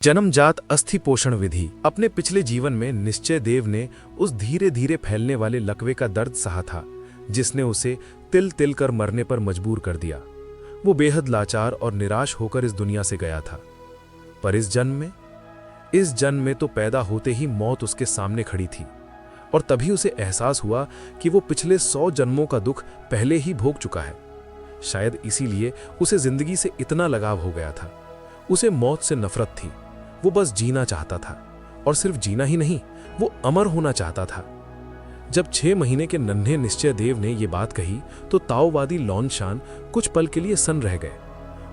जन्मजात अस्थि पोषण विधि। अपने पिछले जीवन में निश्चय देव ने उस धीरे धीरे फैलने वाले लकवे का दर्द सहा था जिसने उसे तिल तिल कर मरने पर मजबूर कर दिया। वो बेहद लाचार और निराश होकर इस दुनिया से गया था। पर इस जन्म में तो पैदा होते ही मौत उसके सामने खड़ी थी और तभी उसे एहसास हुआ कि वो पिछले 100 जन्मों का दुख पहले ही भोग चुका है। शायद इसीलिए उसे जिंदगी से इतना लगाव हो गया था। उसे मौत से नफरत थी। वो बस जीना चाहता था और सिर्फ जीना ही नहीं, वो अमर होना चाहता था। जब 6 महीने के नन्हे निश्चय देव ने ये बात कही तो ताओवादी लॉन्गशान कुछ पल के लिए सन्न रह गए।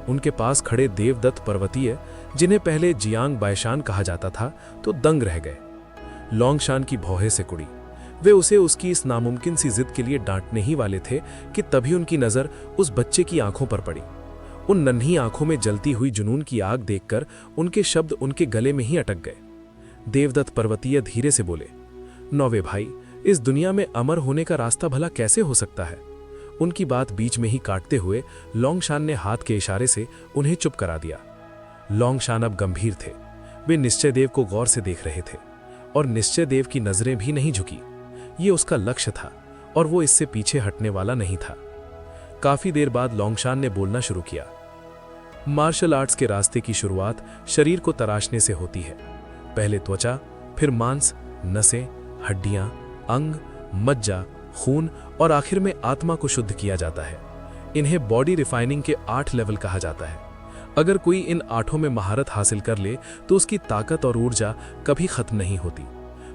उनके पास खड़े देवदत्त पर्वतीय, जिन्हें पहले जियांग बायशान कहा जाता था, तो दंग रह गए। लॉन्गशान की भौहें से कुड़ी। वे उसे उसकी इस नामुमकिन सी जिद के लिए डांटने ही वाले थे कि तभी उनकी नजर उस बच्चे की आंखों पर पड़ी। उन नन्ही आंखों में जलती हुई जुनून की आग देखकर उनके शब्द उनके गले में ही अटक गए। देवदत्त पर्वतीय धीरे से बोले, नौवे भाई, इस दुनिया में अमर होने का रास्ता भला कैसे हो सकता है? उनकी बात बीच में ही काटते हुए लॉन्गशान ने हाथ के इशारे से उन्हें चुप करा दिया। लॉन्गशान अब गंभीर थे। वे निश्चय देव को गौर से देख रहे थे और निश्चय देव की नजरें भी नहीं झुकी। ये उसका लक्ष्य था और वो इससे पीछे हटने वाला नहीं था। काफी देर बाद लॉन्गशान ने बोलना शुरू किया। मार्शल आर्ट्स के रास्ते की शुरुआत शरीर को तराशने से होती है। पहले त्वचा, फिर मांस, नसें, हड्डियां, अंग, मज्जा, खून और आखिर में आत्मा को शुद्ध किया जाता है। इन्हें बॉडी रिफाइनिंग के 8 लेवल कहा जाता है। अगर कोई इन 8 में महारत हासिल कर ले तो उसकी ताकत और ऊर्जा कभी खत्म नहीं होती।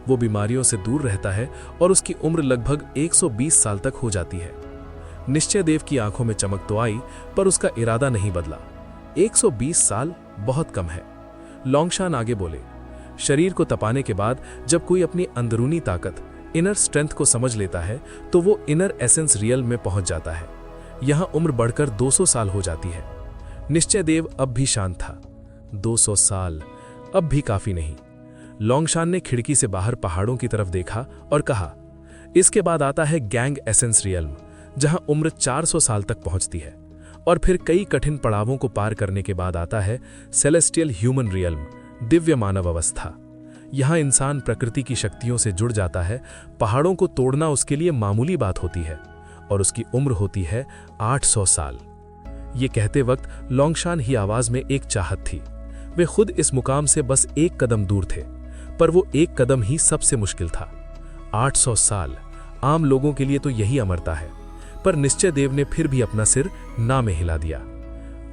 वो बीमारियों से दूर रहता है और उसकी उम्र लगभग 120 साल तक हो जाती है। निश्चय देव की आंखों में चमक तो आई, पर उसका इरादा नहीं बदला। 120 साल बहुत कम है। लॉन्गशान आगे बोले, शरीर को तपाने के बाद जब कोई अपनी अंदरूनी ताकत, इनर स्ट्रेंथ को समझ लेता है तो वो इनर एसेंस रियल में पहुंच जाता है। यहां उम्र बढ़कर 200 साल हो जाती है। निश्चय देव अब भी शांत था। 200 साल अब भी काफी नहीं। लॉन्गशान ने खिड़की से बाहर पहाड़ों की तरफ देखा और कहा, इसके बाद आता है गैंग एसेंस रियल्म, जहां उम्र 400 साल तक पहुंचती है। और फिर कई कठिन पड़ावों को पार करने के बाद आता है सेलेस्टियल ह्यूमन रियल्म, दिव्य मानव अवस्था। यहां इंसान प्रकृति की शक्तियों से जुड़ जाता है। पहाड़ों को तोड़ना उसके लिए मामूली बात होती है और उसकी उम्र होती है 800 साल। ये कहते वक्त लॉन्गशान ही आवाज में एक चाहत थी। वे खुद इस मुकाम से बस एक कदम दूर थे, पर वो एक कदम ही सबसे मुश्किल था। 800 साल आम लोगों के लिए तो यही अमरता है, पर निश्चय देव ने फिर भी अपना सिर ना में हिला दिया।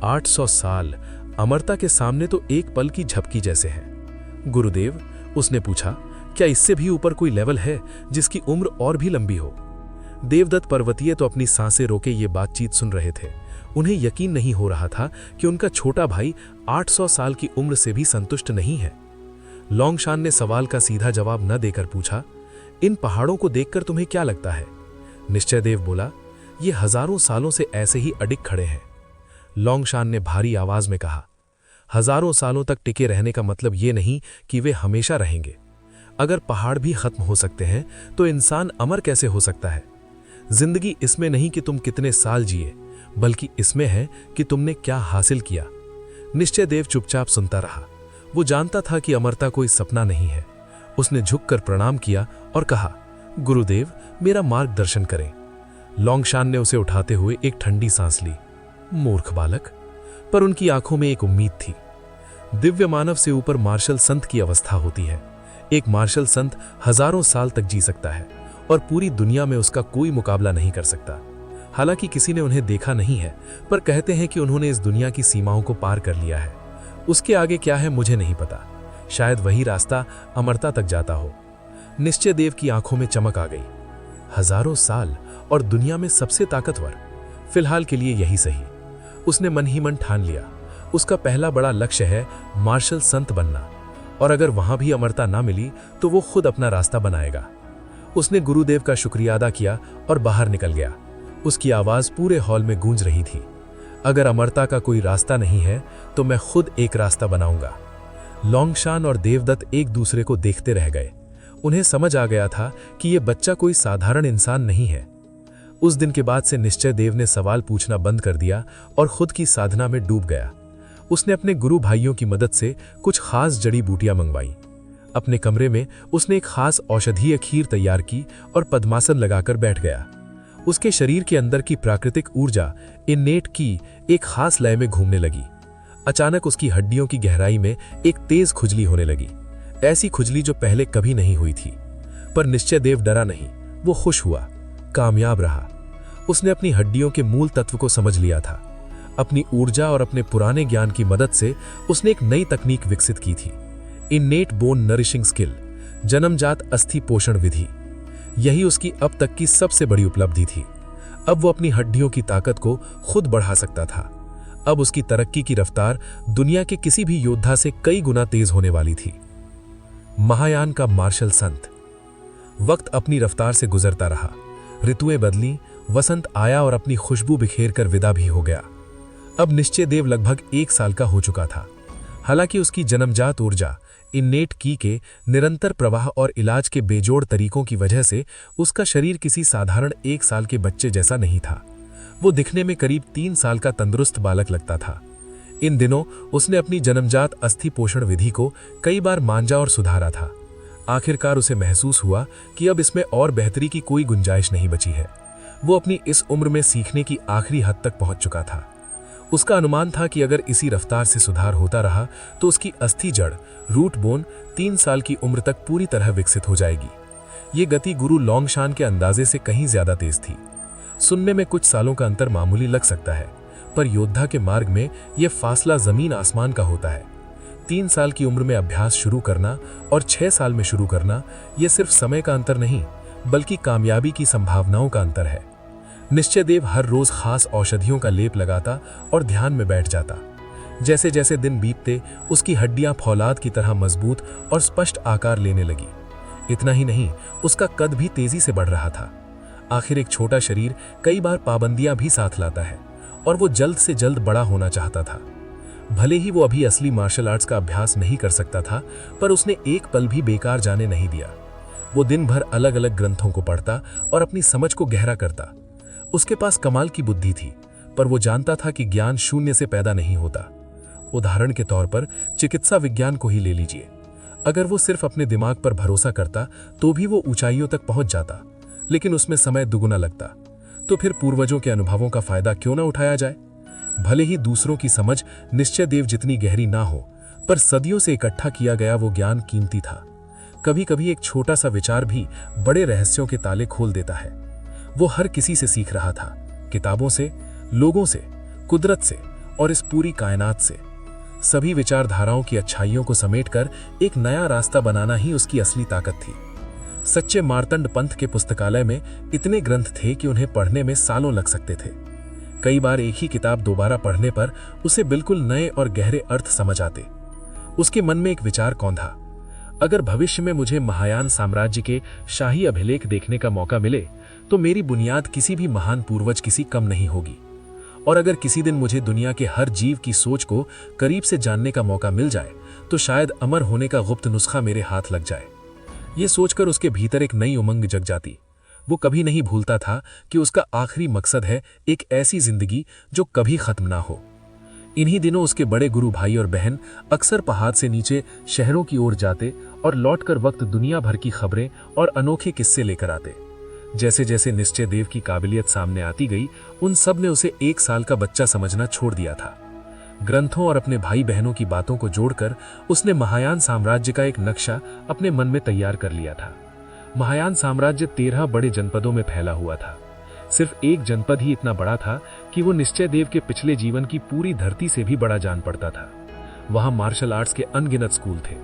800 साल अमरता के सामने तो एक पल की झपकी जैसे हैं। गुरुदेव, उसने पूछा, क्या इससे भी ऊपर कोई लेवल है जिसकी उम्र और भी लंबी हो? देवदत्त पर्वतीय तो अपनी सांसें रोके ये बातचीत सुन रहे थे। उन्हें यकीन नहीं हो रहा था कि उनका छोटा भाई 800 साल की उम्र से भी संतुष्ट नहीं है। लॉन्गशान ने सवाल का सीधा जवाब न देकर पूछा, इन पहाड़ों को देखकर तुम्हें क्या लगता है? निश्चय देव बोला, ये हजारों सालों से ऐसे ही अडिग खड़े हैं। लॉन्गशान ने भारी आवाज में कहा, हजारों सालों तक टिके रहने का मतलब ये नहीं कि वे हमेशा रहेंगे। अगर पहाड़ भी खत्म हो सकते हैं तो इंसान अमर कैसे हो सकता है? जिंदगी इसमें नहीं कि तुम कितने साल जिए, बल्कि इसमें है कि तुमने क्या हासिल किया। निश्चय देव चुपचाप सुनता रहा। वो जानता था कि अमरता कोई सपना नहीं है। उसने झुककर प्रणाम किया और कहा, गुरुदेव, मेरा मार्गदर्शन करें। लॉन्गशान ने उसे उठाते हुए एक ठंडी सांस ली। मूर्ख बालक, पर उनकी आंखों में एक उम्मीद थी। दिव्य मानव से ऊपर मार्शल संत की अवस्था होती है। एक मार्शल संत हजारों साल तक जी सकता है और पूरी दुनिया में उसका कोई मुकाबला नहीं कर सकता। हालांकि किसी ने उन्हें देखा नहीं है, पर कहते हैं कि उन्होंने इस दुनिया की सीमाओं को पार कर लिया है। उसके आगे क्या है मुझे नहीं पता। शायद वही रास्ता अमरता तक जाता हो। निश्चय देव की आंखों में चमक आ गई। हजारों साल और दुनिया में सबसे ताकतवर, फिलहाल के लिए यही सही। उसने मन ही मन ठान लिया। उसका पहला बड़ा लक्ष्य है मार्शल संत बनना, और अगर वहां भी अमरता ना मिली तो वो खुद अपना रास्ता बनाएगा। उसने गुरुदेव का शुक्रिया अदा किया और बाहर निकल गया। उसकी आवाज पूरे हॉल में गूंज रही थी, अगर अमरता का कोई रास्ता नहीं है तो मैं खुद एक रास्ता बनाऊंगा। लॉन्गशान और देवदत्त एक दूसरे को देखते रह गए। उन्हें समझ आ गया था कि यह बच्चा कोई साधारण इंसान नहीं है। उस दिन के बाद से निश्चय देव ने सवाल पूछना बंद कर दिया और खुद की साधना में डूब गया। उसने अपने गुरु भाइयों की मदद से कुछ खास जड़ी बूटियां मंगवाई। अपने कमरे में उसने एक खास औषधीय खीर तैयार की और पद्मासन लगाकर बैठ गया। उसके शरीर के अंदर की प्राकृतिक ऊर्जा इन्नेट की एक खास लय में घूमने लगी। अचानक उसकी हड्डियों की गहराई में एक तेज खुजली होने लगी, ऐसी खुजली जो पहले कभी नहीं हुई थी। पर निश्चय देव डरा नहीं, वो खुश हुआ, कामयाब रहा। उसने अपनी हड्डियों के मूल तत्व को समझ लिया था। अपनी ऊर्जा और अपने पुराने ज्ञान की मदद से उसने एक नई तकनीक विकसित की थी, इन्नेट बोन नरिशिंग स्किल, जन्मजात अस्थि पोषण विधि। यही उसकी अब तक की सबसे बड़ी उपलब्धि थी। अब वो अपनी हड्डियों की ताकत को खुद बढ़ा सकता था। अब उसकी तरक्की की रफ्तार दुनिया के किसी भी योद्धा से कई गुना तेज होने वाली थी। महायान का मार्शल संत। वक्त अपनी रफ्तार से गुजरता रहा, ऋतुएं बदली, वसंत आया और अपनी खुशबू बिखेर कर विदा भी हो गया। अब निश्चय देव लगभग 1 साल का हो चुका था। हालांकि उसकी जन्मजात ऊर्जा, इन्नेट की के निरंतर प्रवाह और इलाज के बेजोड़ तरीकों की वजह से उसका शरीर किसी साधारण 1 साल के बच्चे जैसा नहीं था। वो दिखने में करीब 3 साल का तंदुरुस्त बालक लगता था। इन दिनों उसने अपनी जन्मजात अस्थि पोषण विधि को कई बार मांझा और सुधारा था। आखिरकार उसे महसूस हुआ कि अब इसमें और बेहतरी की कोई गुंजाइश नहीं बची है। वो अपनी इस उम्र में सीखने की आखिरी हद तक पहुंच चुका था। उसका अनुमान था कि अगर इसी रफ्तार से सुधार होता रहा तो उसकी अस्थि जड़, रूट बोन 3 साल की उम्र तक पूरी तरह विकसित हो जाएगी। ये गति गुरु लोंगशान के अंदाजे से कहीं ज्यादा तेज थी। सुनने में कुछ सालों का अंतर मामूली लग सकता है, पर योद्धा के मार्ग में यह फासला जमीन आसमान का होता है। 3 साल की उम्र में अभ्यास शुरू करना और 6 साल में शुरू करना, यह सिर्फ समय का अंतर नहीं, बल्कि कामयाबी की संभावनाओं का अंतर है। निश्चय देव हर रोज खास औषधियों का लेप लगाता और ध्यान में बैठ जाता। जैसे जैसे दिन बीतते उसकी हड्डियां फौलाद की तरह मजबूत और स्पष्ट आकार लेने लगी। इतना ही नहीं, उसका कद भी तेजी से बढ़ रहा था। आखिर एक छोटा शरीर कई बार पाबंदियां भी साथ लाता है और वो जल्द से जल्द बड़ा होना चाहता था। भले ही वो अभी असली मार्शल आर्ट्स का अभ्यास नहीं कर सकता था, पर उसने एक पल भी बेकार जाने नहीं दिया। वो दिन भर अलग अलग ग्रंथों को पढ़ता और अपनी समझ को गहरा करता। उसके पास कमाल की बुद्धि थी, पर वो जानता था कि ज्ञान शून्य से पैदा नहीं होता। उदाहरण के तौर पर चिकित्सा विज्ञान को ही ले लीजिए। अगर वो सिर्फ अपने दिमाग पर भरोसा करता तो भी वो ऊंचाइयों तक पहुंच जाता, लेकिन उसमें समय दुगुना लगता। तो फिर पूर्वजों के अनुभवों का फायदा क्यों ना उठाया जाए? भले ही दूसरों की समझ निश्चय देव जितनी गहरी ना हो, पर सदियों से इकट्ठा किया गया वो ज्ञान कीमती था। कभी कभी एक छोटा सा विचार भी बड़े रहस्यों के ताले खोल देता है। वो हर किसी से सीख रहा था, किताबों से, लोगों से, कुदरत से और इस पूरी कायनात से। सभी विचारधाराओं की अच्छाइयों को समेटकर एक नया रास्ता बनाना ही उसकी असली ताकत थी। सच्चे मार्तंड पंथ के पुस्तकालय में इतने ग्रंथ थे कि उन्हें पढ़ने में सालों लग सकते थे। कई बार एक ही किताब दोबारा पढ़ने पर उसे बिल्कुल नए और गहरे अर्थ समझ आते। उसके मन में एक विचार कौंधा, अगर भविष्य में मुझे महायान साम्राज्य के शाही अभिलेख देखने का मौका मिले तो मेरी बुनियाद किसी भी महान पूर्वज किसी कम नहीं होगी। और अगर किसी दिन मुझे दुनिया के हर जीव की सोच को करीब से जानने का मौका मिल जाए तो शायद अमर होने का गुप्त नुस्खा मेरे हाथ लग जाए। ये सोचकर उसके भीतर एक नई उमंग जग जाती। वो कभी नहीं भूलता था कि उसका आखिरी मकसद है एक ऐसी जिंदगी जो कभी खत्म ना हो। इन्हीं दिनों उसके बड़े गुरु भाई और बहन अक्सर पहाड़ से नीचे शहरों की ओर जाते और लौटकर वक्त दुनिया भर की खबरें और अनोखे किस्से लेकर आते। जैसे जैसे निश्चय देव की काबिलियत सामने आती गई, उन सब ने उसे 1 साल का बच्चा समझना छोड़ दिया था। ग्रंथों और अपने भाई बहनों की बातों को जोड़कर उसने महायान साम्राज्य का एक नक्शा अपने मन में तैयार कर लिया था। महायान साम्राज्य 13 बड़े जनपदों में फैला हुआ था। सिर्फ एक जनपद ही इतना बड़ा था कि वो निश्चय देव के पिछले जीवन की पूरी धरती से भी बड़ा जान पड़ता था। वहां मार्शल आर्ट्स के अनगिनत स्कूल थे,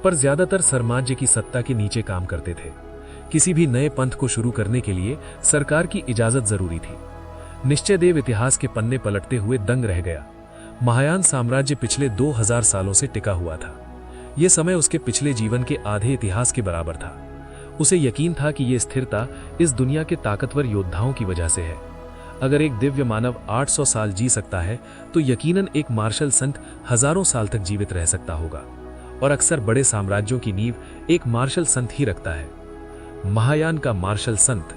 पर ज्यादातर सरमाज्य की सत्ता के नीचे काम करते थे। किसी भी नए पंथ को शुरू करने के लिए सरकार की इजाजत जरूरी थी। निश्चय देव इतिहास के पन्ने पलटते हुए दंग रह गया। महायान साम्राज्य पिछले 2000 सालों से टिका हुआ था। यह समय उसके पिछले जीवन के आधे इतिहास के बराबर था। उसे यकीन था कि यह स्थिरता इस दुनिया के ताकतवर योद्धाओं की वजह से है। अगर एक दिव्य मानव 800 साल जी सकता है तो यकीनन एक मार्शल संत हजारों साल तक जीवित रह सकता होगा। और अक्सर बड़े साम्राज्यों की नींव एक मार्शल संत ही रखता है। महायान का मार्शल संत।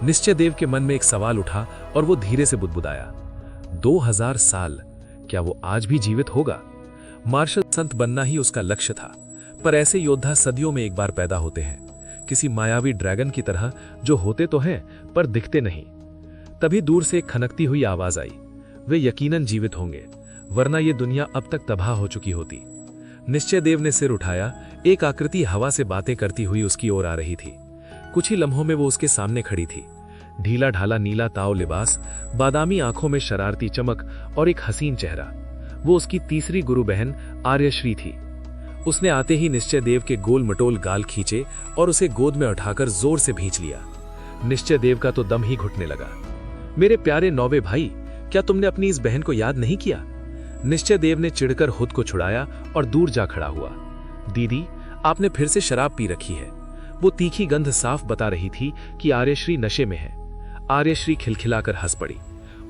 निश्चय देव के मन में एक सवाल उठा और वो धीरे से बुदबुदाया, 2000 साल, क्या वो आज भी जीवित होगा? मार्शल संत बनना ही उसका लक्ष्य था, पर ऐसे योद्धा सदियों में एक बार पैदा होते हैं, किसी मायावी ड्रैगन की तरह, जो होते तो हैं पर दिखते नहीं। तभी दूर से एक खनकती हुई आवाज आई, वे यकीनन जीवित होंगे, वरना ये दुनिया अब तक तबाह हो चुकी होती। निश्चय देव ने सिर उठाया। एक आकृति हवा से बातें करती हुई उसकी ओर आ रही थी। कुछ ही लम्हों में वो उसके सामने खड़ी थी। ढीला ढाला नीला ताव लिबास, बादामी आंखों में शरारती चमक और एक हसीन चेहरा। वो उसकी तीसरी गुरु बहन आर्यश्री थी। उसने आते ही निश्चय देव के गोल मटोल गाल खींचे और उसे गोद में उठाकर जोर से भींच लिया। निश्चय देव का तो दम ही घुटने लगा। मेरे प्यारे नौवे भाई, क्या तुमने अपनी इस बहन को याद नहीं किया? निश्चय देव ने चिढ़कर खुद को छुड़ाया और दूर जा खड़ा हुआ। दीदी, आपने फिर से शराब पी रखी है। वो तीखी गंध साफ बता रही थी कि आर्यश्री नशे में है। आर्यश्री खिलखिलाकर हंस पड़ी।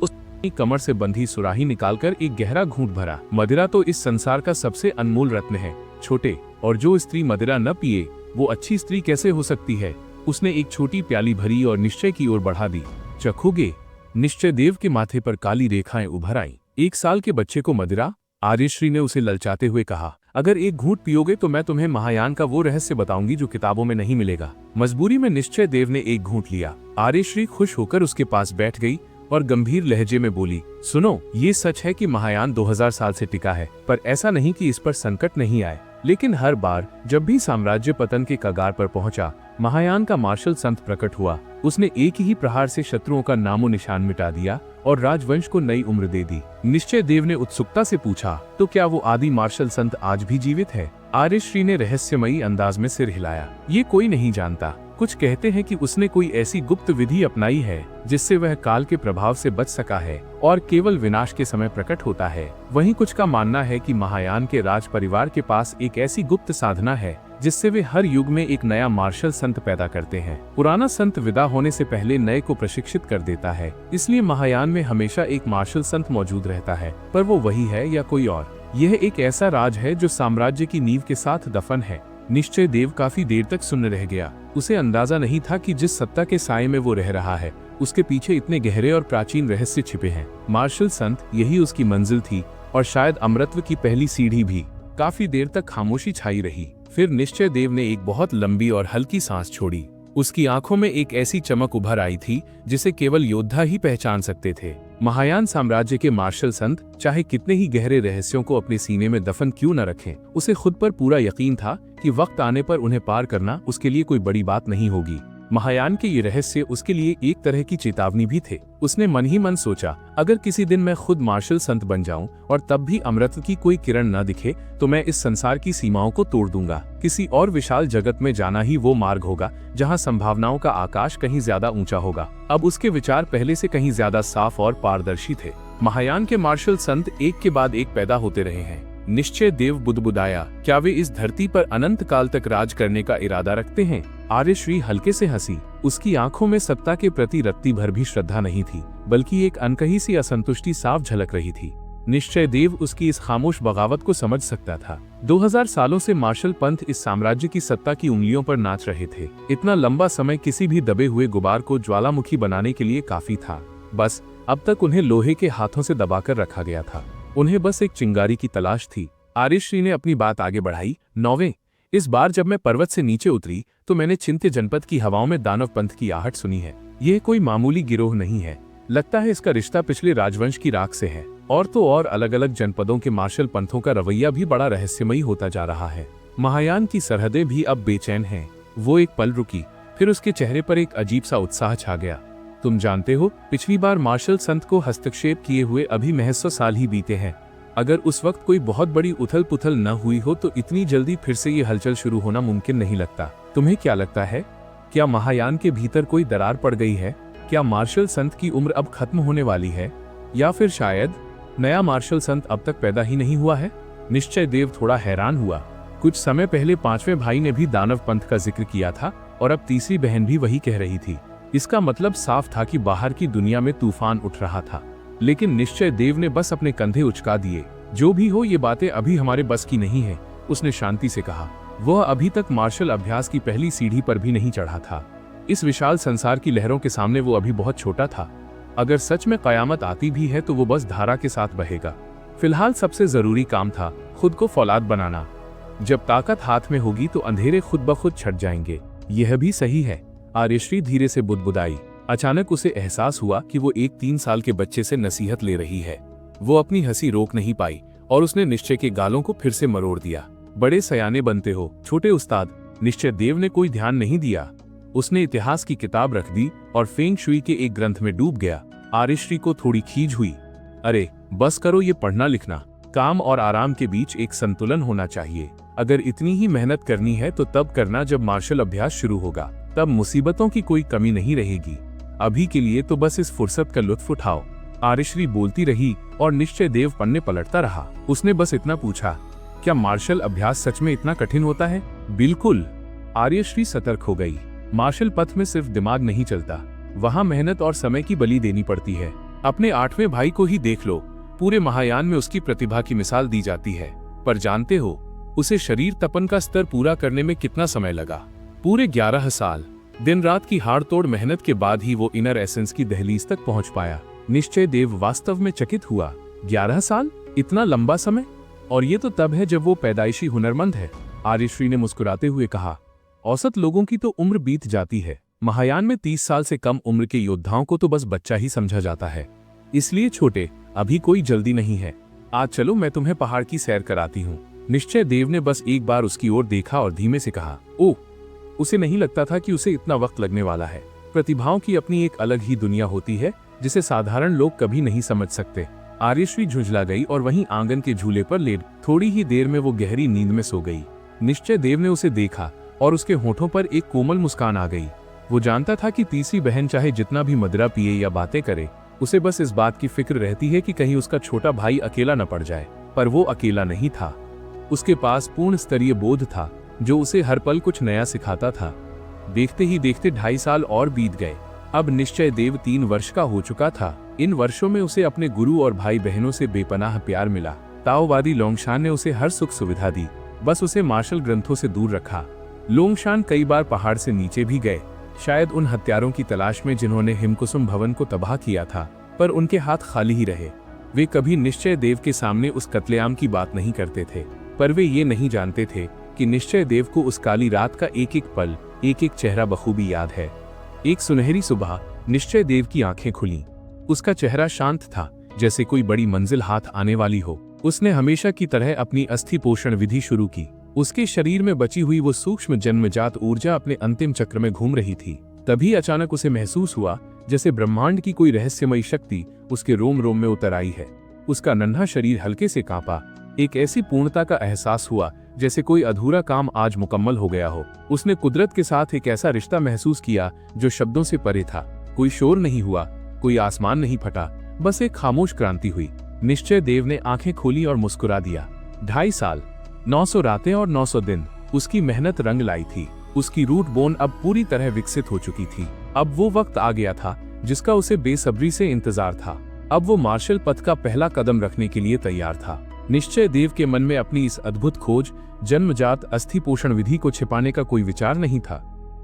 उसने कमर से बंधी सुराही निकालकर एक गहरा घूंट भरा। मदिरा तो इस संसार का सबसे अनमोल रत्न है छोटे, और जो स्त्री मदिरा न पिए वो अच्छी स्त्री कैसे हो सकती है? उसने एक छोटी प्याली भरी और निश्चय की ओर बढ़ा दी। चखोगे? निश्चय देव के माथे पर काली रेखाएं उभर आईं। 1 साल के बच्चे को मदिरा? आर्यश्री ने उसे ललचाते हुए कहा। अगर एक घूंट पियोगे तो मैं तुम्हें महायान का वो रहस्य बताऊंगी जो किताबों में नहीं मिलेगा। मजबूरी में निश्चय देव ने एक घूंट लिया। आर्यश्री खुश होकर उसके पास बैठ गई और गंभीर लहजे में बोली, सुनो, ये सच है कि महायान 2000 साल से टिका है, पर ऐसा नहीं कि इस पर संकट नहीं आए। लेकिन हर बार जब भी साम्राज्य पतन के कगार पर पहुंचा, महायान का मार्शल संत प्रकट हुआ। उसने एक ही प्रहार से शत्रुओं का नामो निशान मिटा दिया और राजवंश को नई उम्र दे दी। निश्चय देव ने उत्सुकता से पूछा, तो क्या वो आदि मार्शल संत आज भी जीवित है? आर्यश्री ने रहस्यमयी अंदाज में सिर हिलाया। ये कोई नहीं जानता। कुछ कहते हैं कि उसने कोई ऐसी गुप्त विधि अपनाई है जिससे वह काल के प्रभाव से बच सका है और केवल विनाश के समय प्रकट होता है। वहीं कुछ का मानना है कि महायान के राज परिवार के पास एक ऐसी गुप्त साधना है जिससे वे हर युग में एक नया मार्शल संत पैदा करते हैं। पुराना संत विदा होने से पहले नए को प्रशिक्षित कर देता है, इसलिए महायान में हमेशा एक मार्शल संत मौजूद रहता है। पर वो वही है या कोई और? यह एक ऐसा राज है जो साम्राज्य की नींव के साथ दफन है। निश्चय देव काफी देर तक सुन रह गया। उसे अंदाजा नहीं था कि जिस सत्ता के साये में वो रह रहा है, उसके पीछे इतने गहरे और प्राचीन रहस्य छिपे हैं। मार्शल संत, यही उसकी मंजिल थी और शायद अमरत्व की पहली सीढ़ी भी। काफी देर तक खामोशी छाई रही। फिर निश्चय देव ने एक बहुत लंबी और हल्की सांस छोड़ी। उसकी आंखों में एक ऐसी चमक उभर आई थी जिसे केवल योद्धा ही पहचान सकते थे। महायान साम्राज्य के मार्शल संत चाहे कितने ही गहरे रहस्यों को अपने सीने में दफन क्यों न रखें, उसे खुद पर पूरा यकीन था कि वक्त आने पर उन्हें पार करना उसके लिए कोई बड़ी बात नहीं होगी। महायान के ये रहस्य उसके लिए एक तरह की चेतावनी भी थे। उसने मन ही मन सोचा, अगर किसी दिन मैं खुद मार्शल संत बन जाऊं और तब भी अमृत की कोई किरण न दिखे तो मैं इस संसार की सीमाओं को तोड़ दूंगा। किसी और विशाल जगत में जाना ही वो मार्ग होगा जहां संभावनाओं का आकाश कहीं ज्यादा ऊंचा होगा। अब उसके विचार पहले से कहीं ज्यादा साफ और पारदर्शी थे। महायान के मार्शल संत एक के बाद एक पैदा होते रहे हैं। निश्चय देव बुदबुदाया, क्या वे इस धरती पर अनंत काल तक राज करने का इरादा रखते हैं? आर्यश्री हल्के से हंसी। उसकी आंखों में सत्ता के प्रति रत्ती भर भी श्रद्धा नहीं थी, बल्कि एक अनकही सी असंतुष्टि साफ झलक रही थी। निश्चय देव उसकी इस खामोश बगावत को समझ सकता था। 2000 सालों से मार्शल पंथ इस साम्राज्य की सत्ता की उंगलियों पर नाच रहे थे। इतना लंबा समय किसी भी दबे हुए गुबार को ज्वालामुखी बनाने के लिए काफी था। बस अब तक उन्हें लोहे के हाथों से दबाकर रखा गया था। उन्हें बस एक चिंगारी की तलाश थी। आर्यश्री ने अपनी बात आगे बढ़ाई। नौवें, इस बार जब मैं पर्वत से नीचे उतरी तो मैंने चिंत्य जनपद की हवाओं में दानव पंथ की आहट सुनी है। यह कोई मामूली गिरोह नहीं है। लगता है इसका रिश्ता पिछले राजवंश की राख से है। और तो और अलग अलग जनपदों के मार्शल पंथों का रवैया भी बड़ा रहस्यमयी होता जा रहा है। महायान की सरहदें भी अब बेचैन हैं। वो एक पल रुकी, फिर उसके चेहरे पर एक अजीब सा उत्साह छा गया। तुम जानते हो, पिछली बार मार्शल संत को हस्तक्षेप किए हुए अभी महज 100 साल ही बीते हैं। अगर उस वक्त कोई बहुत बड़ी उथल पुथल न हुई हो तो इतनी जल्दी फिर से ये हलचल शुरू होना मुमकिन नहीं लगता। तुम्हें क्या लगता है? क्या महायान के भीतर कोई दरार पड़ गई है? क्या मार्शल संत की उम्र अब खत्म होने वाली है? या फिर शायद नया मार्शल संत अब तक पैदा ही नहीं हुआ है? निश्चय देव थोड़ा हैरान हुआ। कुछ समय पहले 5वें भाई ने भी दानव पंथ का जिक्र किया था और अब तीसरी बहन भी वही कह रही थी। इसका मतलब साफ था कि बाहर की दुनिया में तूफान उठ रहा था। लेकिन निश्चय देव ने बस अपने कंधे उचका दिए। जो भी हो, ये बातें अभी हमारे बस की नहीं है, उसने शांति से कहा। वह अभी तक मार्शल अभ्यास की पहली सीढ़ी पर भी नहीं चढ़ा था। इस विशाल संसार की लहरों के सामने वो अभी बहुत छोटा था। अगर सच में कयामत आती भी है तो वो बस धारा के साथ बहेगा। फिलहाल सबसे जरूरी काम था खुद को फौलाद बनाना। जब ताकत हाथ में होगी तो अंधेरे खुद ब खुद छट जाएंगे। यह भी सही है, आर्यश्री धीरे से बुदबुदाई। अचानक उसे एहसास हुआ कि वो एक 3 साल के बच्चे से नसीहत ले रही है। वो अपनी हंसी रोक नहीं पाई और उसने निश्चय के गालों को फिर से मरोड़ दिया। बड़े सयाने बनते हो छोटे उस्ताद। निश्चय देव ने कोई ध्यान नहीं दिया। उसने इतिहास की किताब रख दी और फेंग शुई के एक ग्रंथ में डूब गया। आर्यश्री को थोड़ी खीज हुई। अरे बस करो ये पढ़ना लिखना। काम और आराम के बीच एक संतुलन होना चाहिए। अगर इतनी ही मेहनत करनी है तो तब करना जब मार्शल अभ्यास शुरू होगा, तब मुसीबतों की कोई कमी नहीं रहेगी। अभी के लिए तो बस इस फुर्सत का लुत्फ उठाओ। आर्यश्री बोलती रही और निश्चय देव पन्ने पलटता रहा। उसने बस इतना पूछा, क्या मार्शल अभ्यास सच में इतना कठिन होता है? बिल्कुल। आर्यश्री सतर्क हो गई। मार्शल पथ में सिर्फ दिमाग नहीं चलता, वहाँ मेहनत और समय की बलि देनी पड़ती है। अपने 8वें भाई को ही देख लो, पूरे महायान में उसकी प्रतिभा की मिसाल दी जाती है, पर जानते हो उसे शरीर तपन का स्तर पूरा करने में कितना समय लगा? पूरे 11 साल। दिन रात की हाड़तोड़ मेहनत के बाद ही वो इनर एसेंस की दहलीज तक पहुंच पाया। निश्चय देव वास्तव में चकित हुआ। 11 साल? इतना लंबा समय? और ये तो तब है जब वो पैदाइशी हुनरमंद है। आर्यश्री ने मुस्कुराते हुए कहा, औसत लोगों की तो उम्र बीत जाती है। महायान में 30 साल से कम उम्र के योद्धाओं को तो बस बच्चा ही समझा जाता है। इसलिए छोटे, अभी कोई जल्दी नहीं है। आज चलो मैं तुम्हें पहाड़ की सैर कराती हूँ। निश्चय देव ने बस एक बार उसकी ओर देखा और धीमे से कहा, ओह। उसे नहीं लगता था कि उसे इतना वक्त लगने वाला है। प्रतिभाओं की अपनी एक अलग ही दुनिया होती है जिसे साधारण लोग कभी नहीं समझ सकते। आर्यश्री झुंझला गई और वहीं आंगन के झूले पर लेट थोड़ी ही देर में वो गहरी नींद में सो गई। निश्चय देव ने उसे देखा और उसके होठों पर एक कोमल मुस्कान आ गई। वो जानता था कि तीसरी बहन चाहे जितना भी मदिरा पिए या बातें करे, उसे बस इस बात की फिक्र रहती है कि कहीं उसका छोटा भाई अकेला न पड़ जाए। पर वो अकेला नहीं था। उसके पास पूर्ण स्तरीय बोध था जो उसे हर पल कुछ नया सिखाता था। देखते ही देखते 2.5 साल और बीत गए। अब निश्चय देव 3 वर्ष का हो चुका था। इन वर्षों में उसे अपने गुरु और भाई बहनों से बेपनाह प्यार मिला। ताओवादी लोंगशान ने उसे हर सुख सुविधा दी, बस उसे मार्शल ग्रंथों से दूर रखा। लोंगशान कई बार पहाड़ से नीचे भी गए, शायद उन हत्यारों की तलाश में जिन्होंने हिमकुसुम भवन को तबाह किया था, पर उनके हाथ खाली ही रहे। वे कभी निश्चय देव के सामने उस कत्लेआम की बात नहीं करते थे, पर वे ये नहीं जानते थे कि निश्चय देव को उस काली रात का एक एक पल, एक एक चेहरा बखूबी याद है। एक सुनहरी सुबह निश्चय देव की आंखें खुलीं। उसका चेहरा शांत था, जैसे कोई बड़ी मंजिल हाथ आने वाली हो। उसने हमेशा की तरह अपनी अस्थि पोषण विधि शुरू की। उसके शरीर में बची हुई वो सूक्ष्म जन्मजात ऊर्जा अपने अंतिम चक्र में घूम रही थी। तभी अचानक उसे महसूस हुआ जैसे ब्रह्मांड की कोई रहस्यमयी शक्ति उसके रोम रोम में उतर आई है। उसका नन्हा शरीर हल्के से कांपा। एक ऐसी पूर्णता का एहसास हुआ जैसे कोई अधूरा काम आज मुकम्मल हो गया हो। उसने कुदरत के साथ एक ऐसा रिश्ता महसूस किया जो शब्दों से परे था। कोई शोर नहीं हुआ, कोई आसमान नहीं फटा, बस एक खामोश क्रांति हुई। निश्चय देव ने आंखें खोली और मुस्कुरा दिया। 2.5 साल, 900 रातें और 900 दिन। उसकी मेहनत रंग लाई थी। उसकी रूट बोन अब पूरी तरह विकसित हो चुकी थी। अब वो वक्त आ गया था जिसका उसे बेसब्री से इंतजार था। अब वो मार्शल पथ का पहला कदम रखने के लिए तैयार था। निश्चय देव के मन में अपनी इस अद्भुत खोज, जन्मजात अस्थि पोषण विधि को छिपाने का कोई विचार नहीं था।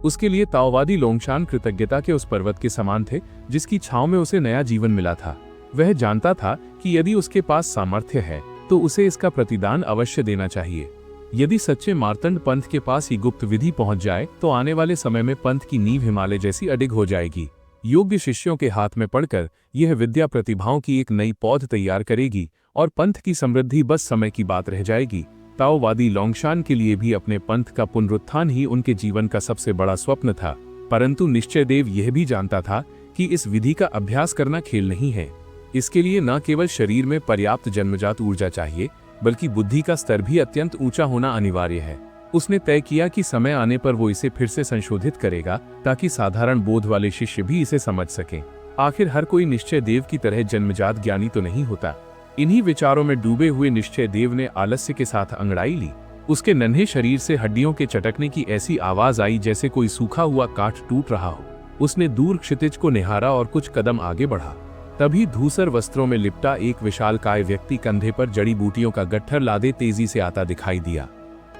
उसके लिए ताओवादी लोंगशान कृतज्ञता के उस पर्वत के समान थे जिसकी छांव में उसे नया जीवन मिला था। वह जानता था कि यदि उसके पास सामर्थ्य है तो उसे इसका प्रतिदान अवश्य देना चाहिए। यदि सच्चे मार्तंड पंथ के पास ही गुप्त विधि पहुंच जाए तो आने वाले समय में पंथ की नींव हिमालय जैसी अडिग हो जाएगी। योग्य शिष्यों के हाथ में पड़कर यह विद्या प्रतिभाओं की एक नई पौध तैयार करेगी और पंथ की समृद्धि बस समय की बात रह जाएगी। ताओवादी लोंगशान के लिए भी अपने पंथ का पुनरुत्थान ही उनके जीवन का सबसे बड़ा स्वप्न था। परंतु निश्चय देव यह भी जानता था कि इस विधि का अभ्यास करना खेल नहीं है। इसके लिए न केवल शरीर में पर्याप्त जन्मजात ऊर्जा चाहिए, बल्कि बुद्धि का स्तर भी अत्यंत ऊंचा होना अनिवार्य है। उसने तय किया कि समय आने पर वो इसे फिर से संशोधित करेगा ताकि साधारण बोध वाले शिष्य भी इसे समझ सकें। आखिर हर कोई निश्चय देव की तरह जन्मजात ज्ञानी तो नहीं होता। इन्हीं विचारों में डूबे हुए निश्चय देव ने आलस्य के साथ अंगड़ाई ली। उसके नन्हे शरीर से हड्डियों के चटकने की ऐसी आवाज आई जैसे कोई सूखा हुआ काठ टूट रहा हो। उसने दूर क्षितिज को निहारा और कुछ कदम आगे बढ़ा। तभी धूसर वस्त्रों में लिपटा एक विशालकाय व्यक्ति कंधे पर जड़ी बूटियों का गट्ठर लादे तेजी से आता दिखाई दिया।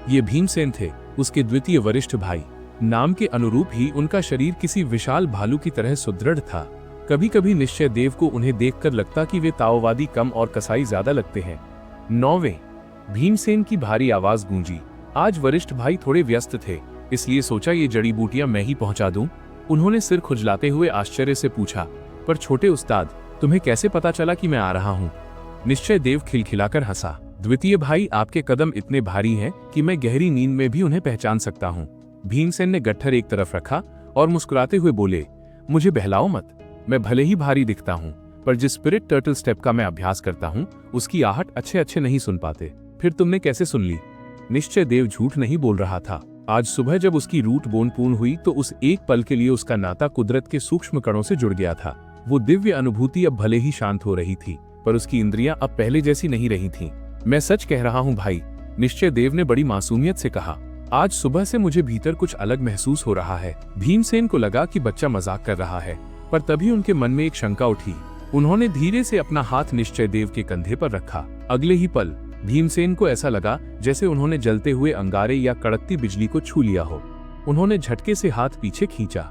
ये भीमसेन थे, उसके द्वितीय वरिष्ठ भाई। नाम के अनुरूप ही उनका शरीर किसी विशाल भालू की तरह सुदृढ़ था। कभी कभी निश्चय देव को उन्हें देखकर लगता कि वे ताओवादी कम और कसाई ज्यादा लगते हैं। 9वें, भीमसेन की भारी आवाज गूंजी। आज वरिष्ठ भाई थोड़े व्यस्त थे, इसलिए सोचा ये जड़ी बूटियां मैं ही पहुंचा दूं। उन्होंने सिर खुजलाते हुए आश्चर्य से पूछा, पर छोटे उस्ताद, तुम्हें कैसे पता चला कि मैं आ रहा हूं? निश्चय देव खिलखिलाकर हंसा। द्वितीय भाई, आपके कदम इतने भारी हैं कि मैं गहरी नींद में भी उन्हें पहचान सकता हूं। भीमसेन ने गट्ठर एक तरफ रखा और मुस्कुराते हुए बोले, मुझे बहलाओ मत। मैं भले ही भारी दिखता हूं, पर जिस स्पिरिट टर्टल स्टेप का मैं अभ्यास करता हूं, उसकी आहट अच्छे नहीं सुन पाते। फिर तुमने कैसे सुन ली? निश्चय देव झूठ नहीं बोल रहा था। आज सुबह जब उसकी रूट बोन पूर्ण हुई तो उस एक पल के लिए उसका नाता कुदरत के सूक्ष्म कणों से जुड़ गया था। वो दिव्य अनुभूति अब भले ही शांत हो रही थी, पर उसकी इंद्रियां अब पहले जैसी नहीं रही थीं। मैं सच कह रहा हूं भाई, निश्चय देव ने बड़ी मासूमियत से कहा। आज सुबह से मुझे भीतर कुछ अलग महसूस हो रहा है। भीमसेन को लगा कि बच्चा मजाक कर रहा है, पर तभी उनके मन में एक शंका उठी। उन्होंने धीरे से अपना हाथ निश्चय देव के कंधे पर रखा। अगले ही पल भीमसेन को ऐसा लगा जैसे उन्होंने जलते हुए अंगारे या कड़कती बिजली को छू लिया हो। उन्होंने झटके से हाथ पीछे खींचा।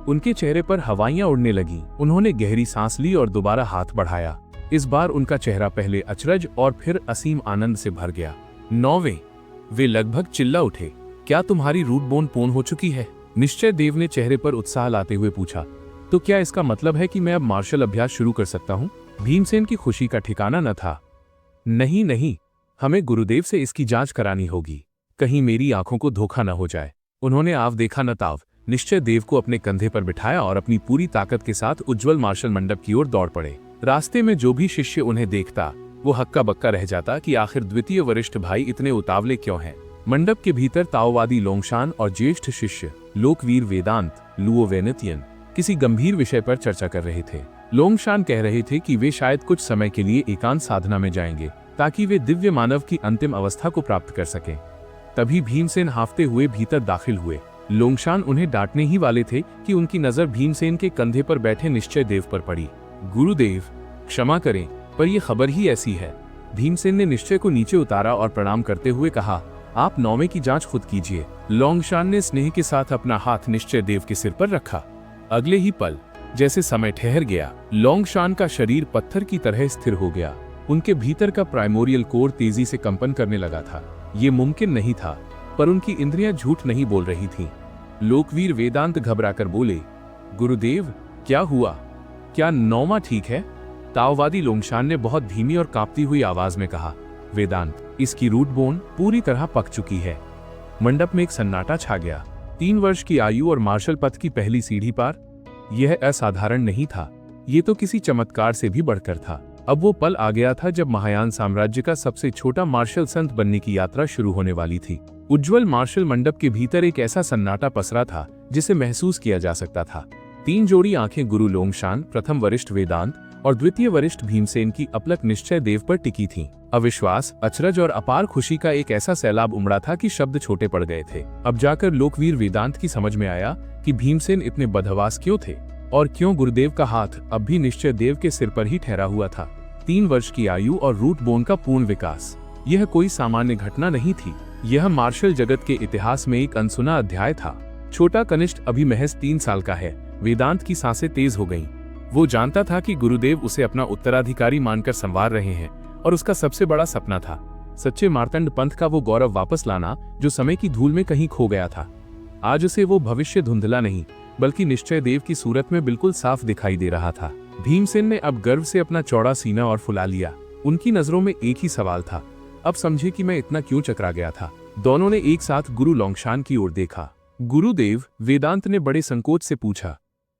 उनके चेहरे पर हवाइयां उड़ने लगीं। उन्होंने गहरी सांस ली और दोबारा हाथ बढ़ाया। इस बार उनका चेहरा पहले अचरज और फिर असीम आनंद से भर गया। 9वें, वे लगभग चिल्ला उठे, क्या तुम्हारी रूट बोन पूर्ण हो चुकी है? निश्चय देव ने चेहरे पर उत्साह लाते हुए पूछा। तो क्या इसका मतलब है कि मैं अब मार्शल अभ्यास शुरू कर सकता हूँ? भीमसेन की खुशी का ठिकाना न था। नहीं, हमें गुरुदेव से इसकी जांच करानी होगी, कहीं मेरी आंखों को धोखा न हो जाए। उन्होंने आव देखा न ताव निश्चय देव को अपने कंधे पर बिठाया और अपनी पूरी ताकत के साथ उज्जवल मार्शल मंडप की ओर दौड़ पड़े। रास्ते में जो भी शिष्य उन्हें देखता वो हक्का बक्का रह जाता कि आखिर द्वितीय वरिष्ठ भाई इतने उतावले क्यों हैं। मंडप के भीतर ताओवादी लोंगशान और ज्येष्ठ शिष्य लोकवीर वेदांत लुओ वेनेतियन किसी गंभीर विषय पर चर्चा कर रहे थे। लोंगशान कह रहे थे कि वे शायद कुछ समय के लिए एकांत साधना में जाएंगे ताकि वे दिव्य मानव की अंतिम अवस्था को प्राप्त कर सकें। तभी भीमसेन हाफते हुए भीतर दाखिल हुए। लोंगशान उन्हें डांटने ही वाले थे कि उनकी नजर भीमसेन के कंधे पर बैठे निश्चय देव पर पड़ी। गुरुदेव, क्षमा करें, पर यह खबर ही ऐसी है। भीमसेन ने निश्चय को नीचे उतारा और प्रणाम करते हुए कहा, आप 9वें की जांच खुद कीजिए। लोंगशान ने स्नेह के साथ अपना हाथ निश्चय देव के सिर पर रखा। अगले ही पल जैसे समय ठहर गया, लोंगशान का शरीर पत्थर की तरह स्थिर हो गया। उनके भीतर का प्राइमोरियल कोर तेजी से कंपन करने लगा था। ये मुमकिन नहीं था, पर उनकी इंद्रियां झूठ नहीं बोल रही थीं। लोकवीर वेदांत घबराकर बोले, गुरुदेव, क्या हुआ? क्या 9वां ठीक है? ताओवादी लोंगशान ने बहुत धीमी और कांपती हुई आवाज में कहा, वेदांत, इसकी रूट बोन पूरी तरह पक चुकी है। मंडप में एक सन्नाटा छा गया। 3 वर्ष की आयु और मार्शल पथ की पहली सीढ़ी पार। यह असाधारण नहीं था, ये तो किसी चमत्कार से भी बढ़कर था। अब वो पल आ गया था जब महायान साम्राज्य का सबसे छोटा मार्शल संत बनने की यात्रा शुरू होने वाली थी। उज्जवल मार्शल मंडप के भीतर एक ऐसा सन्नाटा पसरा था जिसे महसूस किया जा सकता था। 3 जोड़ी आंखें गुरु लोंगशान, प्रथम वरिष्ठ वेदांत और द्वितीय वरिष्ठ भीमसेन की अपलक निश्चय देव पर टिकी थीं। अविश्वास, अचरज और अपार खुशी का एक ऐसा सैलाब उमड़ा था कि शब्द छोटे पड़ गए थे। अब जाकर लोकवीर वेदांत की समझ में आया कि भीमसेन इतने बदहवास क्यों थे और क्यों गुरुदेव का हाथ अब भी निश्चय देव के सिर पर ही ठहरा हुआ था। 3 वर्ष की आयु और रूट बोन का पूर्ण विकास, यह कोई सामान्य घटना नहीं थी। यह मार्शल जगत के इतिहास में एक अनसुना अध्याय था। छोटा कनिष्ठ अभी महज 3 साल का है। वेदांत की सांसें तेज हो गईं। वो जानता था कि गुरुदेव उसे अपना उत्तराधिकारी मानकर संवार रहे हैं और उसका सबसे बड़ा सपना था सच्चे मार्तंड पंथ का वो गौरव वापस लाना जो समय की धूल में कहीं खो गया था। आज उसे वो भविष्य धुंधला नहीं बल्कि निश्चय देव की सूरत में बिल्कुल साफ दिखाई दे रहा था। भीमसेन ने अब गर्व से अपना चौड़ा सीना और फुला लिया। उनकी नजरों में एक ही सवाल था, अब समझे कि मैं इतना क्यों चकरा गया था। दोनों ने एक साथ गुरु लोंगशान की ओर देखा। गुरुदेव, वेदांत ने बड़े संकोच से पूछा,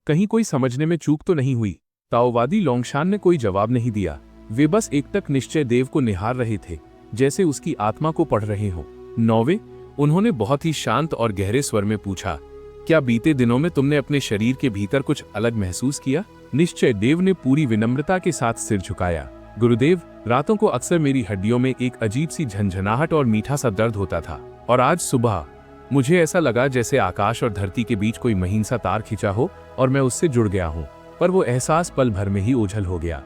कहीं कोई समझने में चूक तो नहीं हुई? ताओवादी लोंगशान ने कोई जवाब नहीं दिया। वे बस एकटक निश्चय देव को निहार रहे थे, जैसे उसकी आत्मा को पढ़ रहे हो। 9वें, उन्होंने बहुत ही शांत और गहरे स्वर में पूछा, क्या बीते दिनों में तुमने अपने शरीर के भीतर कुछ अलग महसूस किया? निश्चय देव ने पूरी विनम्रता के साथ सिर झुकाया। गुरुदेव, रातों को अक्सर मेरी हड्डियों में एक अजीब सी झंझनाहट और मीठा सा दर्द होता था, और आज सुबह मुझे ऐसा लगा जैसे आकाश और धरती के बीच कोई महीन सा तार खिंचा हो और मैं उससे जुड़ गया हूँ, पर वो एहसास पल भर में ही ओझल हो गया।